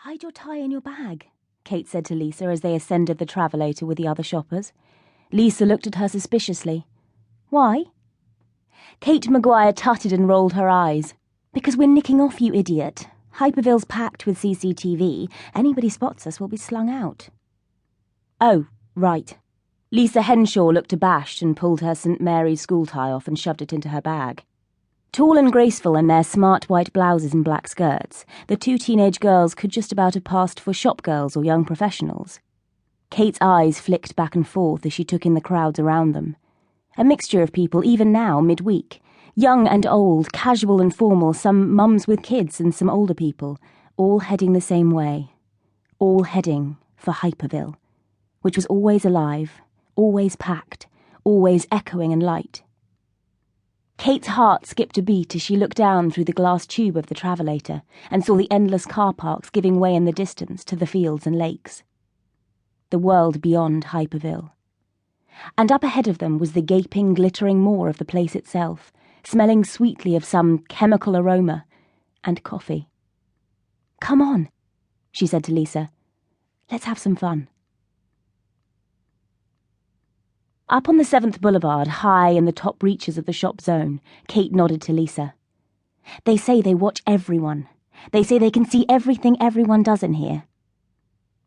"Hide your tie in your bag," Kate said to Lisa as they ascended the travelator with the other shoppers. Lisa looked at her suspiciously. "Why?" Kate Maguire tutted and rolled her eyes. "Because we're nicking off, you idiot. Hyperville's packed with CCTV. Anybody spots us will be slung out." "Oh, right." Lisa Henshaw looked abashed and pulled her St. Mary's school tie off and shoved it into her bag. Tall and graceful in their smart white blouses and black skirts, the two teenage girls could just about have passed for shop girls or young professionals. Kate's eyes flicked back and forth as she took in the crowds around them. A mixture of people even now, midweek. Young and old, casual and formal, some mums with kids and some older people, all heading the same way. All heading for Hyperville, which was always alive, always packed, always echoing and light. Kate's heart skipped a beat as she looked down through the glass tube of the travelator and saw the endless car parks giving way in the distance to the fields and lakes. The world beyond Hyperville. And up ahead of them was the gaping, glittering maw of the place itself, smelling sweetly of some chemical aroma, and coffee. "Come on," she said to Lisa. "Let's have some fun." Up on the 7th Boulevard, high in the top reaches of the shop zone, Kate nodded to Lisa. "They say they watch everyone. They say they can see everything everyone does in here.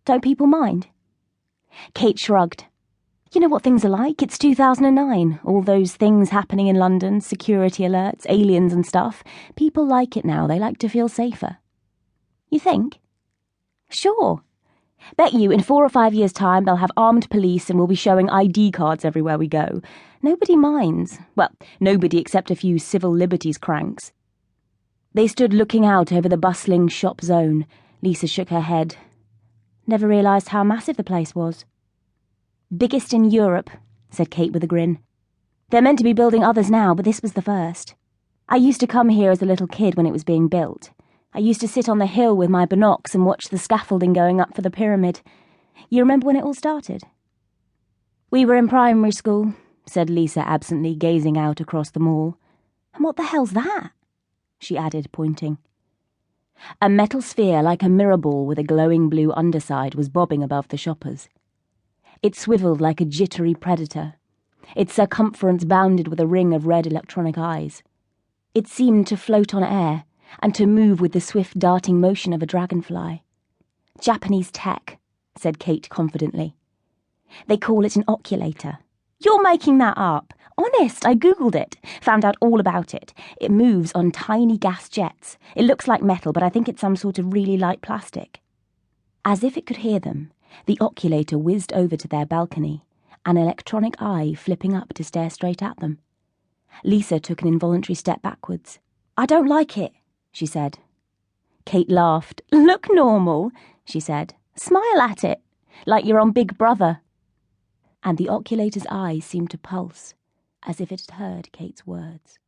Don't people mind?" Kate shrugged. "You know what things are like. It's 2009. All those things happening in London, security alerts, aliens and stuff. People like it now. They like to feel safer." "You think?" "Sure. Bet you in 4 or 5 years' time they'll have armed police and we'll be showing ID cards everywhere we go. Nobody minds. Well, nobody except a few civil liberties cranks." They stood looking out over the bustling shop zone. Lisa shook her head. "Never realised how massive the place was." "Biggest in Europe," said Kate with a grin. "They're meant to be building others now, but this was the first. I used to come here as a little kid when it was being built. I used to sit on the hill with my binocs and watch the scaffolding going up for the pyramid. You remember when it all started?" "We were in primary school," said Lisa absently, gazing out across the mall. "And what the hell's that?" she added, pointing. A metal sphere like a mirror ball with a glowing blue underside was bobbing above the shoppers. It swiveled like a jittery predator, its circumference bounded with a ring of red electronic eyes. It seemed to float on air, and to move with the swift darting motion of a dragonfly. "Japanese tech," said Kate confidently. "They call it an oculator." "You're making that up." "Honest, I googled it, found out all about it. It moves on tiny gas jets. It looks like metal, but I think it's some sort of really light plastic." As if it could hear them, the oculator whizzed over to their balcony, an electronic eye flipping up to stare straight at them. Lisa took an involuntary step backwards. "I don't like it," she said. Kate laughed. "Look normal," she said. "Smile at it, like you're on Big Brother." And the oculator's eyes seemed to pulse, as if it had heard Kate's words.